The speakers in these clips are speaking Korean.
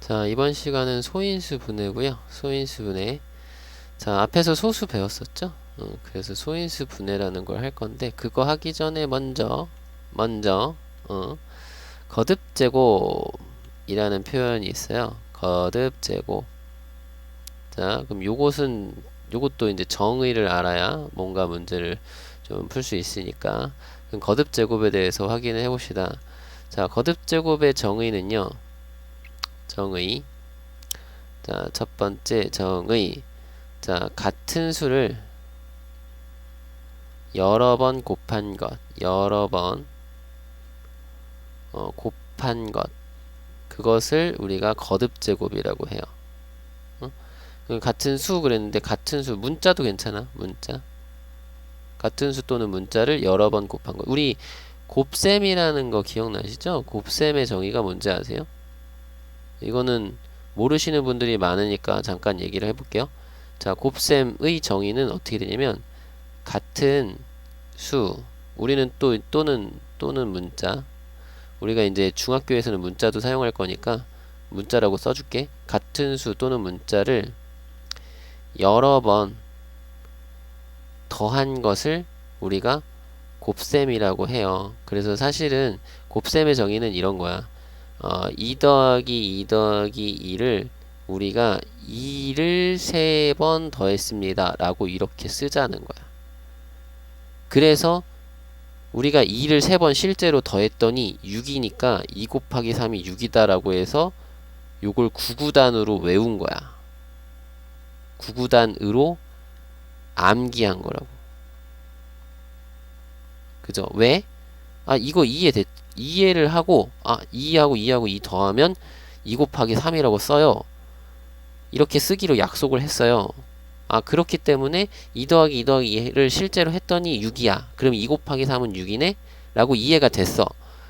자, 이번 시간은 소인수 분해고요. 소인수 분해. 자, 앞에서 소수 배웠었죠? 그래서 소인수 분해라는 걸 할 건데, 그거 하기 전에 먼저, 거듭제곱이라는 표현이 있어요. 거듭제곱. 자, 그럼 요것도 이제 정의를 알아야 뭔가 문제를 좀 풀 수 있으니까. 그럼 거듭제곱에 대해서 확인을 해봅시다. 자, 거듭제곱의 정의는요. 정의. 자, 첫 번째 정의. 자, 같은 수를 여러 번 곱한 것, 여러 번 곱한 것, 그것을 우리가 거듭제곱이라고 해요. 같은 수 그랬는데 같은 수 문자도 괜찮아. 문자 같은 수 또는 문자를 여러 번 곱한 것. 우리 곱셈이라는 거 기억나시죠? 곱셈의 정의가 뭔지 아세요? 이거는 모르시는 분들이 많으니까 잠깐 얘기를 해볼게요. 자, 곱셈의 정의는 어떻게 되냐면 같은 수, 우리는 또는 문자, 우리가 이제 중학교에서는 문자도 사용할 거니까 문자라고 써줄게. 같은 수 또는 문자를 여러 번 더한 것을 우리가 곱셈이라고 해요. 그래서 사실은 곱셈의 정의는 이런 거야. 2 더하기 2 더하기 2를 우리가 2를 3번 더했습니다 라고 이렇게 쓰자는 거야. 그래서 우리가 2를 3번 실제로 더했더니 6이니까 2 곱하기 3이 6이다 라고 해서 요걸 9구단으로 외운 거야. 9구단으로 암기한 거라고. 그죠? 왜? 이거 이해를 하고 2하고 2 더하면 2 곱하기 3이라고 써요. 이렇게 쓰기로 약속을 했어요. 그렇기 때문에 2 더하기 2 더하기 2를 실제로 했더니 6이야. 그럼 2 곱하기 3은 6이네? 라고 이해가 됐어.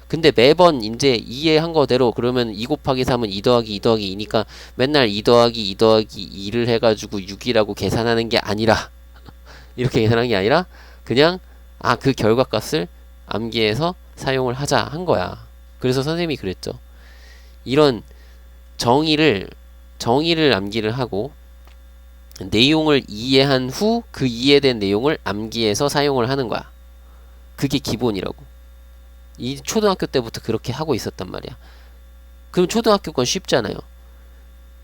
근데 매번 이제 이해한 거대로 그러면 2 곱하기 3은 2 더하기 2 더하기 2니까 맨날 2 더하기 2 더하기 2를 해가지고 6이라고 계산하는 게 아니라 이렇게 계산하는 게 아니라 그냥 그 결과값을 암기해서 사용을 하자 한 거야. 그래서 선생님이 그랬죠. 이런 정의를 암기를 하고 내용을 이해한 후 그 이해된 내용을 암기해서 사용을 하는 거야. 그게 기본이라고. 이 초등학교 때부터 그렇게 하고 있었단 말이야. 그럼 초등학교 건 쉽잖아요.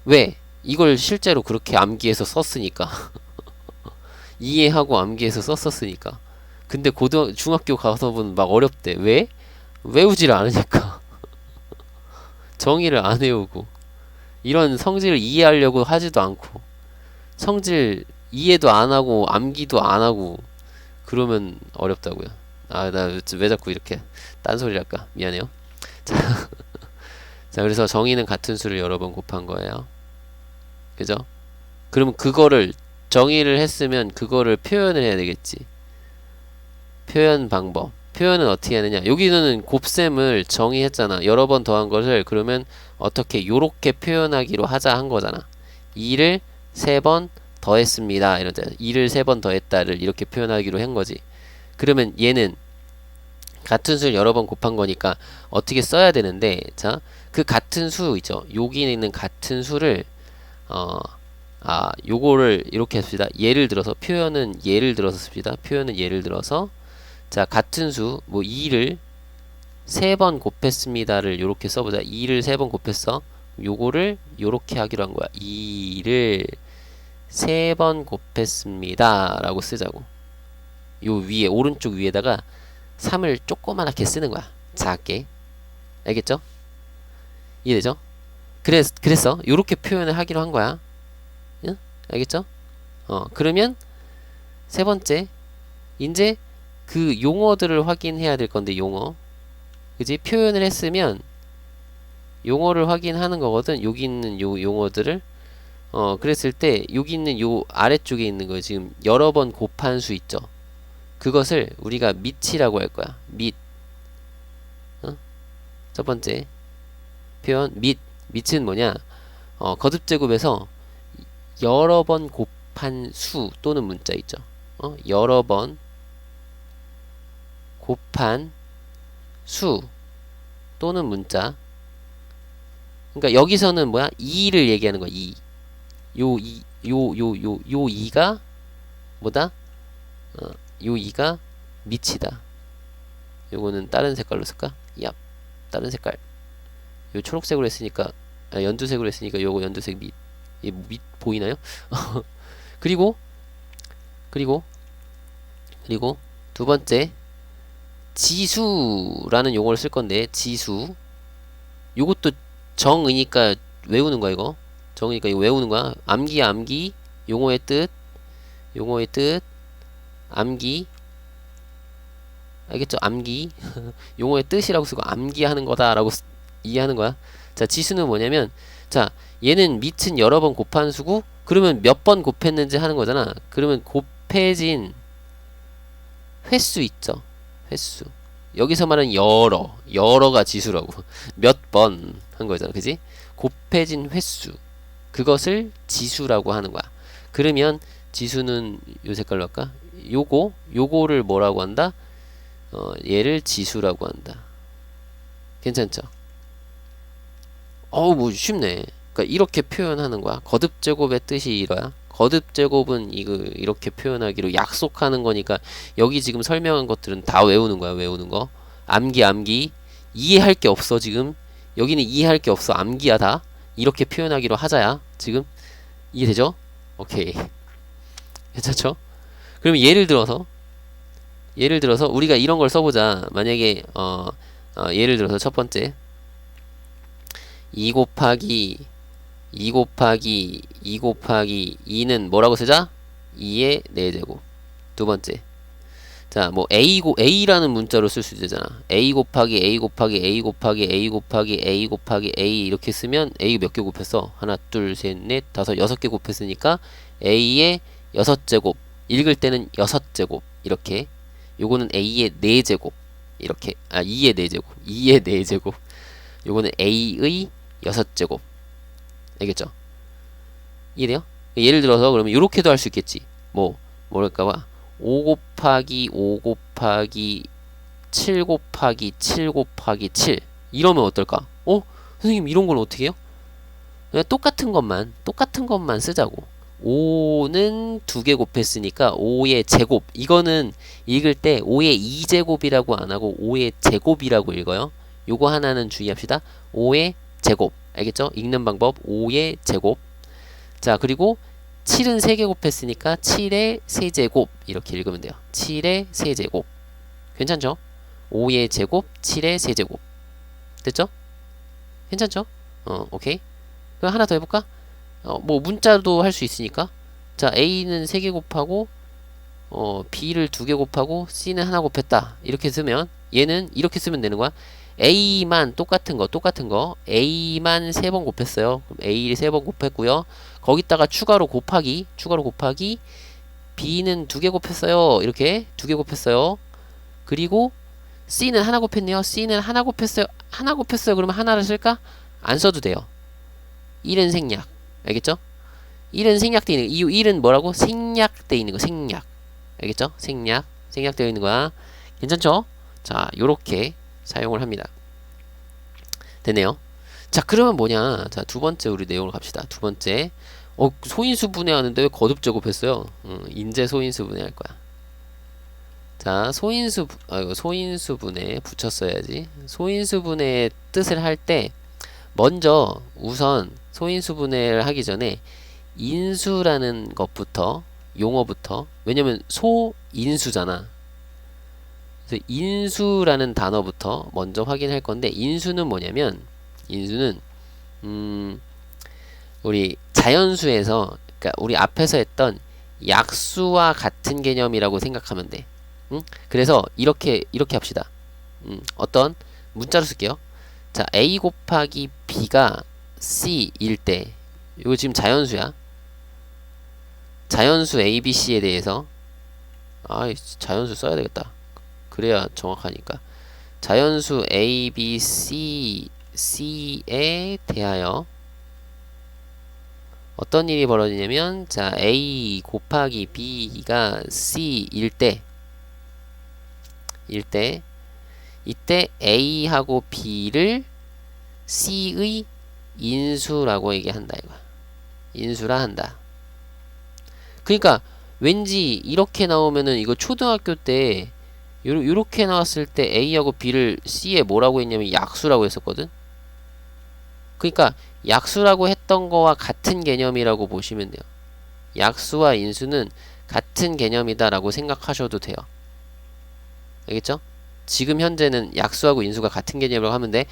왜? 이걸 실제로 그렇게 암기해서 썼으니까. 이해하고 암기해서 썼었으니까. 근데 중학교 가서 보면 막 어렵대. 왜? 외우지를 않으니까. 정의를 안 외우고. 이런 성질을 이해하려고 하지도 않고. 성질 이해도 안 하고 암기도 안 하고 그러면 어렵다고요. 나 왜 자꾸 이렇게 딴소리를 할까? 미안해요. 자, 자, 그래서 정의는 같은 수를 여러 번 곱한 거예요. 그죠? 그러면 그거를 정의를 했으면 그거를 표현을 해야 되겠지. 표현 방법. 표현은 어떻게 하느냐? 여기는 곱셈을 정의했잖아. 여러 번 더한 것을 그러면 어떻게 요렇게 표현하기로 하자 한 거잖아. 2를 3번 더했습니다. 이러잖아. 2를 3번 더했다를 이렇게 표현하기로 한 거지. 그러면 얘는 같은 수를 여러 번 곱한 거니까 어떻게 써야 되는데, 자, 그 같은 수 있죠. 여기 있는 같은 수를 요거를 이렇게 씁시다. 예를 들어서 표현은 예를 들어서 씁시다. 표현은 예를 들어서 자, 같은 수, 2를 3번 곱했습니다를 요렇게 써보자. 2를 3번 곱했어. 요거를 요렇게 하기로 한 거야. 2를 3번 곱했습니다. 라고 쓰자고. 요 위에, 오른쪽 위에다가 3을 조그만하게 쓰는 거야. 작게. 알겠죠? 이해되죠? 그래서 요렇게 표현을 하기로 한 거야. 응? 알겠죠? 그러면 세 번째, 이제 그 용어들을 확인해야 될 건데, 용어. 그지? 표현을 했으면 용어를 확인하는 거거든. 여기 있는 요 용어들을 그랬을 때 여기 있는 요 아래쪽에 있는 거 지금 여러 번 곱한 수 있죠. 그것을 우리가 밑이라고 할 거야. 밑. 첫 번째 표현 밑은 뭐냐? 거듭제곱에서 여러 번 곱한 수 또는 문자 있죠. 여러 번 곱한 수 또는 문자 그러니까 여기서는 뭐야? 2를 얘기하는 거야. 2. 요 2, 요 2가 뭐다? 요 2가 밑이다. 요거는 다른 색깔로 쓸까? 야, 다른 색깔. 요 초록색으로 했으니까, 연두색으로 했으니까 요거 연두색 밑. 이 밑 보이나요? 그리고, 그리고, 그리고 두 번째, 지수라는 용어를 쓸 건데, 지수. 요것도 정의니까 외우는 거야, 이거. 정의니까 이거 외우는 거야. 암기야, 암기. 용어의 뜻, 용어의 뜻, 암기. 알겠죠? 암기. 용어의 뜻이라고 쓰고 암기하는 거다라고 이해하는 거야. 자, 지수는 뭐냐면, 자, 얘는 밑은 여러 번 곱한 수고, 그러면 몇 번 곱했는지 하는 거잖아. 그러면 곱해진 횟수 있죠? 횟수. 여기서 말하는 여러가 지수라고. 몇 번 한 거잖아. 그지? 곱해진 횟수. 그것을 지수라고 하는 거야. 그러면 지수는 요 색깔로 할까? 요거를 뭐라고 한다? 얘를 지수라고 한다. 괜찮죠? 뭐 쉽네. 그러니까 이렇게 표현하는 거야. 거듭 제곱의 뜻이 이거야. 거듭 제곱은 이렇게 표현하기로 약속하는 거니까 여기 지금 설명한 것들은 다 외우는 거야. 외우는 거. 암기. 이해할 게 없어 지금. 여기는 이해할 게 없어. 암기야 다. 이렇게 표현하기로 하자야. 지금 이해되죠? 오케이. 괜찮죠? 그럼 예를 들어서 우리가 이런 걸 써보자. 만약에 예를 들어서 첫 번째 2 곱하기 2는 뭐라고 쓰자? 2의 4제곱. 두 번째, 자, 뭐 A라는 문자로 쓸 수 있잖아. A 곱하기 A 이렇게 쓰면 A 몇 개 곱했어? 하나, 둘, 셋, 넷, 다섯, 6개 곱했으니까 A의 6제곱. 읽을 때는 6제곱. 이렇게. 요거는 A의 4제곱. 이렇게. 2의 4제곱. 요거는 A의 6제곱. 알겠죠? 이해돼요? 예를 들어서 그러면 요렇게도 할 수 있겠지. 뭐랄까봐 5 곱하기 7 곱하기 7 이러면 어떨까? 선생님 이런 건 어떻게 해요? 그냥 똑같은 것만 쓰자고. 5는 2개 곱했으니까 5의 제곱. 이거는 읽을 때 5의 2제곱이라고 안 하고 5의 제곱이라고 읽어요. 요거 하나는 주의합시다. 5의 제곱. 알겠죠? 읽는 방법 5의 제곱. 자, 그리고 7은 3개 곱했으니까 7의 세제곱 이렇게 읽으면 돼요. 7의 세제곱. 괜찮죠? 5의 제곱, 7의 세제곱. 됐죠? 괜찮죠? 오케이. 그럼 하나 더 해볼까? 뭐 문자도 할 수 있으니까. 자, A는 3개 곱하고 B를 2개 곱하고 C는 하나 곱했다. 이렇게 쓰면 얘는 이렇게 쓰면 되는 거야. A만 똑같은 거 A만 3번 곱했어요. 그럼 A를 3번 곱했고요. 거기다가 추가로 곱하기 B는 2개 곱했어요. 이렇게 2개 곱했어요. 그리고 C는 하나 곱했네요. C는 하나 곱했어요. 그러면 하나를 쓸까? 안 써도 돼요. 1은 생략. 알겠죠? 1은 생략되어 있는 거. 이 1은 뭐라고? 생략되어 있는 거. 생략. 알겠죠? 생략되어 있는 거야. 괜찮죠? 자, 요렇게 사용을 합니다. 됐네요. 자, 그러면 뭐냐? 자, 두 번째 우리 내용으로 갑시다. 두 번째. 소인수 분해하는데 왜 거듭 제곱했어요? 인제 소인수 분해할 거야. 자, 소인수 분해 붙였어야지. 소인수 분해의 뜻을 할 때 먼저 우선 소인수 분해를 하기 전에 인수라는 것부터 용어부터, 왜냐면 소인수잖아. 그래서 인수라는 단어부터 먼저 확인할 건데, 인수는 뭐냐면 인수는 우리 자연수에서, 그러니까 우리 앞에서 했던 약수와 같은 개념이라고 생각하면 돼. 그래서 이렇게 합시다. 어떤 문자로 쓸게요. 자, A 곱하기 B가 C일 때, 이거 지금 자연수야. 자연수 ABC에 대해서, 자연수 써야 되겠다. 그래야 정확하니까. 자연수 ABC에 대하여 어떤 일이 벌어지냐면, 자, A 곱하기 B가 C일 때, 이때 A하고 B를 C의 인수라고 얘기한다 이거야. 인수라 한다. 그러니까 왠지 이렇게 나오면은 이거 초등학교 때 요렇게 나왔을 때 A하고 B를 C에 뭐라고 했냐면 약수라고 했었거든. 그러니까 약수라고 했던 거와 같은 개념이라고 보시면 돼요. 약수와 인수는 같은 개념이다 라고 생각하셔도 돼요. 알겠죠? 지금 현재는 약수하고 인수가 같은 개념이라고 하면 돼.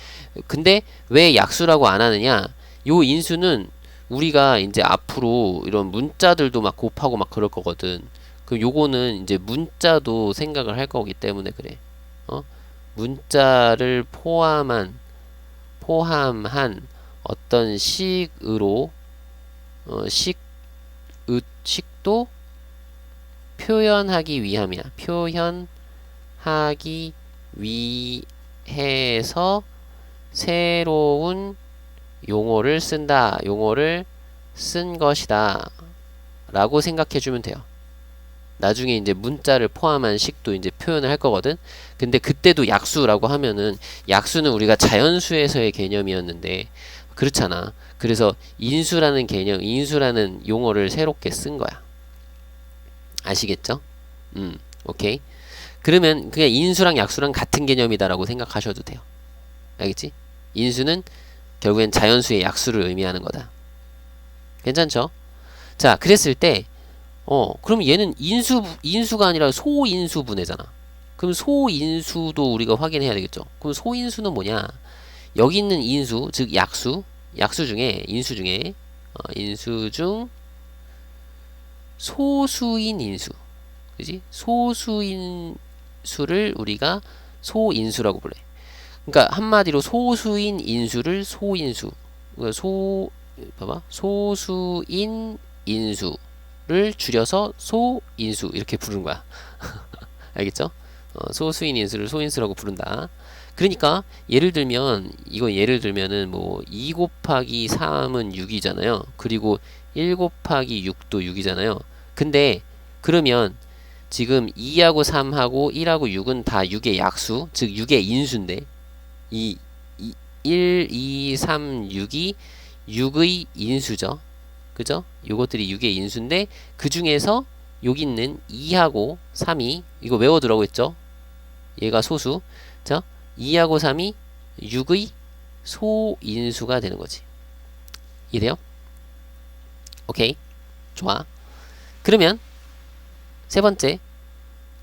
근데 왜 약수라고 안 하느냐? 요 인수는 우리가 이제 앞으로 이런 문자들도 막 곱하고 막 그럴 거거든. 그럼 요거는 이제 문자도 생각을 할 거기 때문에 그래. 문자를 포함한 어떤 식으로 식도 표현하기 위함이야. 표현하기 위해서 새로운 용어를 쓴다. 용어를 쓴 것이다. 라고 생각해 주면 돼요. 나중에 이제 문자를 포함한 식도 이제 표현을 할 거거든. 근데 그때도 약수라고 하면은 약수는 우리가 자연수에서의 개념이었는데 그렇잖아. 그래서 인수라는 개념, 인수라는 용어를 새롭게 쓴 거야. 아시겠죠? 오케이. 그러면 그냥 인수랑 약수랑 같은 개념이다라고 생각하셔도 돼요. 알겠지? 인수는 결국엔 자연수의 약수를 의미하는 거다. 괜찮죠? 자, 그랬을 때 그럼 얘는 인수가 아니라 소인수분해잖아. 그럼 소인수도 우리가 확인해야 되겠죠. 그럼 소인수는 뭐냐? 여기 있는 인수, 즉 약수 중에 인수 중 소수인 인수. 그지? 소수인 수를 우리가 소인수라고 부르래. 그러니까 한마디로 소수인 인수를 소인수. 그러니까 봐봐. 소수인 인수를 줄여서 소인수 이렇게 부르는 거야. 알겠죠? 소수인 인수를 소인수라고 부른다. 그러니까 예를 들면은 뭐 2 곱하기 3은 6이잖아요. 그리고 1 곱하기 6도 6이잖아요. 근데 그러면 지금 2하고 3하고 1하고 6은 다 6의 약수, 즉 6의 인수인데 1, 2, 3, 6이 6의 인수죠. 그죠? 요것들이 6의 인수인데 그 중에서 여기 있는 2하고 3이 이거 외워두라고 했죠? 얘가 소수. 자, 2하고 3이 6의 소인수가 되는 거지. 이해돼요? 오케이. 좋아. 그러면 세 번째,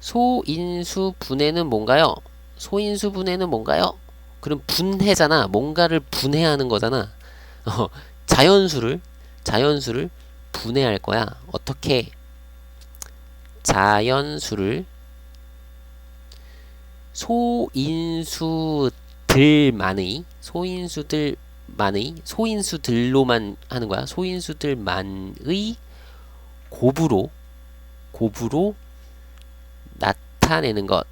소인수 분해는 뭔가요? 소인수 분해는 뭔가요? 그럼 분해잖아. 뭔가를 분해하는 거잖아. 자연수를 분해할 거야. 어떻게? 자연수를 소인수들로만 하는 거야. 소인수들만의 곱으로 나타내는 것.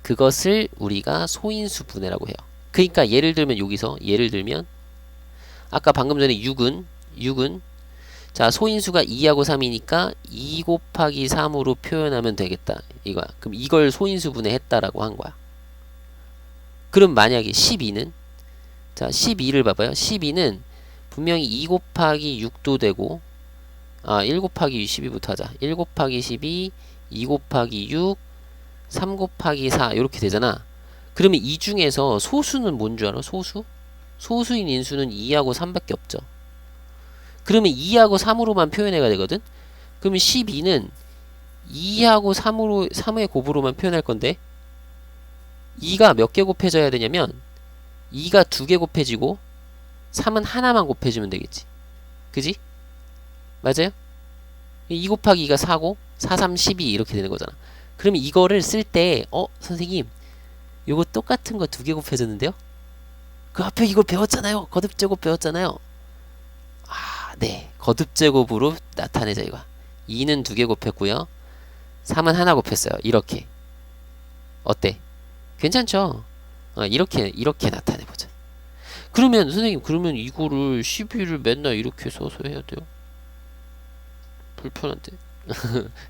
그것을 우리가 소인수 분해라고 해요. 그러니까 예를 들면 아까 방금 전에 6은 자, 소인수가 2하고 3이니까 2 곱하기 3으로 표현하면 되겠다. 이거야. 그럼 이걸 소인수 분해했다라고 한 거야. 그럼 만약에 12는 자, 12를 봐봐요. 12는 분명히 2 곱하기 6도 되고 1 곱하기 12부터 하자. 1 곱하기 12, 2 곱하기 6, 3 곱하기 4 이렇게 되잖아. 그러면 이 중에서 소수는 뭔 줄 알아? 소수인 인수는 2하고 3밖에 없죠. 그러면 2하고 3으로만 표현해가 되거든? 그러면 12는 2하고 3의 곱으로만 표현할 건데 2가 몇 개 곱해져야 되냐면 2가 2개 곱해지고 3은 하나만 곱해주면 되겠지. 그지? 맞아요? 2 곱하기 2가 4고 4, 3, 12 이렇게 되는 거잖아. 그러면 이거를 쓸 때 선생님 요거 똑같은 거 2개 곱해졌는데요? 그 앞에 이걸 배웠잖아요. 거듭제곱 배웠잖아요. 네. 거듭제곱으로 나타내자 이거. 2는 2개 곱했고요. 3은 하나 곱했어요. 이렇게. 어때? 괜찮죠? 이렇게 나타내보자. 그러면 선생님 이거를 12를 맨날 이렇게 써서 해야 돼요? 불편한데?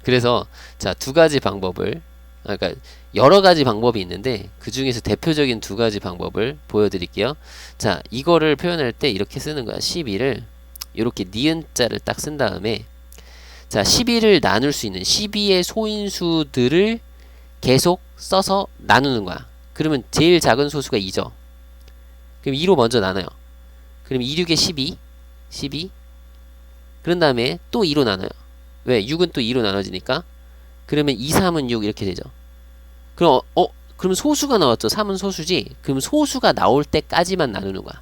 그래서 자, 두 가지 방법을 그러니까 여러 가지 방법이 있는데 그 중에서 대표적인 두 가지 방법을 보여드릴게요. 자, 이거를 표현할 때 이렇게 쓰는 거야. 12를 이렇게 니은자를 딱 쓴 다음에 자, 12를 나눌 수 있는 12의 소인수들을 계속 써서 나누는 거야. 그러면 제일 작은 소수가 2죠. 그럼 2로 먼저 나눠요. 그럼 2, 6에 12 그런 다음에 또 2로 나눠요. 왜? 6은 또 2로 나눠지니까. 그러면 2, 3은 6 이렇게 되죠. 그럼 그럼 소수가 나왔죠. 3은 소수지. 그럼 소수가 나올 때까지만 나누는 거야.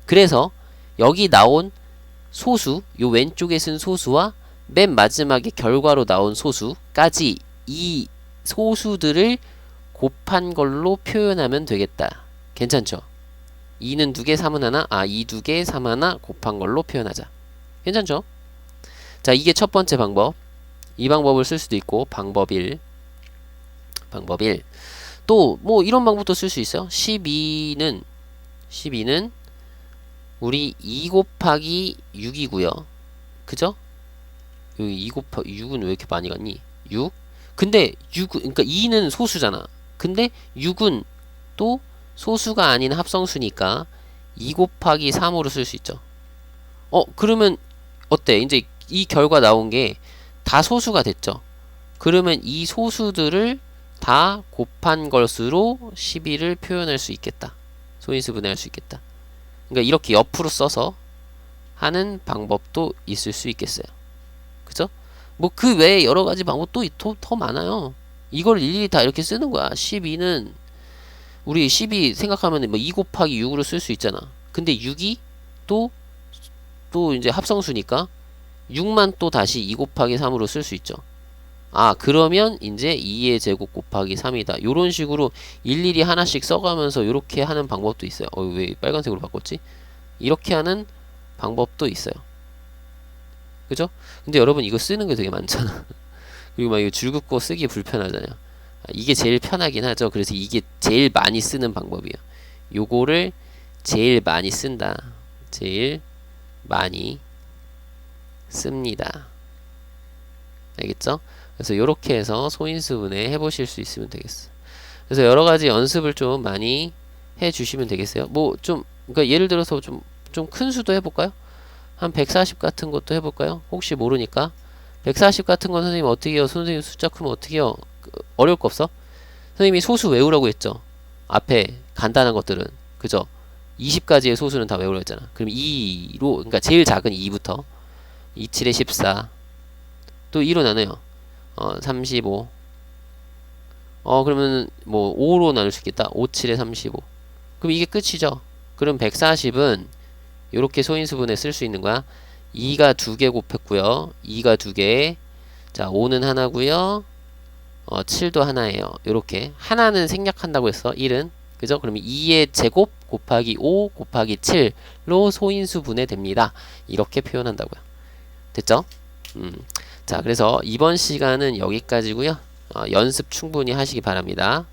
그래서 여기 나온 소수, 요 왼쪽에 쓴 소수와 맨 마지막에 결과로 나온 소수까지 이 소수들을 곱한 걸로 표현하면 되겠다. 괜찮죠? 2는 2개, 3은 하나. 2, 2개, 3 하나 곱한 걸로 표현하자. 괜찮죠? 자, 이게 첫 번째 방법. 이 방법을 쓸 수도 있고 방법 1. 또 뭐 이런 방법도 쓸 수 있어요. 12는 우리 2 곱하기 6이고요. 그죠? 여기 2 곱하기 6은 왜 이렇게 많이 갔니? 6? 근데 6, 그러니까 2는 소수잖아. 근데 6은 또 소수가 아닌 합성수니까 2 곱하기 3으로 쓸 수 있죠. 그러면 어때? 이제 이 결과 나온 게 다 소수가 됐죠. 그러면 이 소수들을 다 곱한 것으로 12를 표현할 수 있겠다. 소인수 분해할 수 있겠다. 그러니까 이렇게 옆으로 써서 하는 방법도 있을 수 있겠어요. 그죠? 뭐 그 외에 여러 가지 방법도 더 많아요. 이걸 일일이 다 이렇게 쓰는 거야. 12는 우리 12 생각하면 뭐 2 곱하기 6으로 쓸 수 있잖아. 근데 6이 또 이제 합성수니까 6만 또 다시 2 곱하기 3으로 쓸 수 있죠. 그러면 이제 2의 제곱 곱하기 3이다. 요런 식으로 일일이 하나씩 써가면서 요렇게 하는 방법도 있어요. 왜 빨간색으로 바꿨지? 이렇게 하는 방법도 있어요. 그죠? 근데 여러분 이거 쓰는 게 되게 많잖아. 그리고 막 이거 줄 긋고 쓰기 불편하잖아요. 이게 제일 편하긴 하죠. 그래서 이게 제일 많이 쓰는 방법이에요. 요거를 제일 많이 쓴다. 제일 많이 씁니다. 알겠죠? 그래서 요렇게 해서 소인수분해 해보실 수 있으면 되겠어. 그래서 여러가지 연습을 좀 많이 해주시면 되겠어요. 뭐 그러니까 예를 들어서 좀 큰 수도 해볼까요? 한 140 같은 것도 해볼까요? 혹시 모르니까. 140 같은 건 선생님 어떻게 해요? 선생님 숫자 크면 어떻게 해요? 어려울 거 없어? 선생님이 소수 외우라고 했죠. 앞에 간단한 것들은. 그죠? 20가지의 소수는 다 외우라고 했잖아. 그럼 2로, 그러니까 제일 작은 2부터 2, 7에 14. 또 2로 나눠요. 35. 그러면 뭐 5로 나눌 수 있겠다. 5, 7에 35. 그럼 이게 끝이죠. 그럼 140은 요렇게 소인수분해 쓸 수 있는 거야. 2가 2개 곱했고요. 2가 2개. 자, 5는 하나고요. 7도 하나예요. 요렇게 하나는 생략한다고 했어. 1은. 그죠? 그러면 2의 제곱 곱하기 5 곱하기 7로 소인수분해 됩니다. 이렇게 표현한다고요. 됐죠? 자, 그래서 이번 시간은 여기까지고요. 연습 충분히 하시기 바랍니다.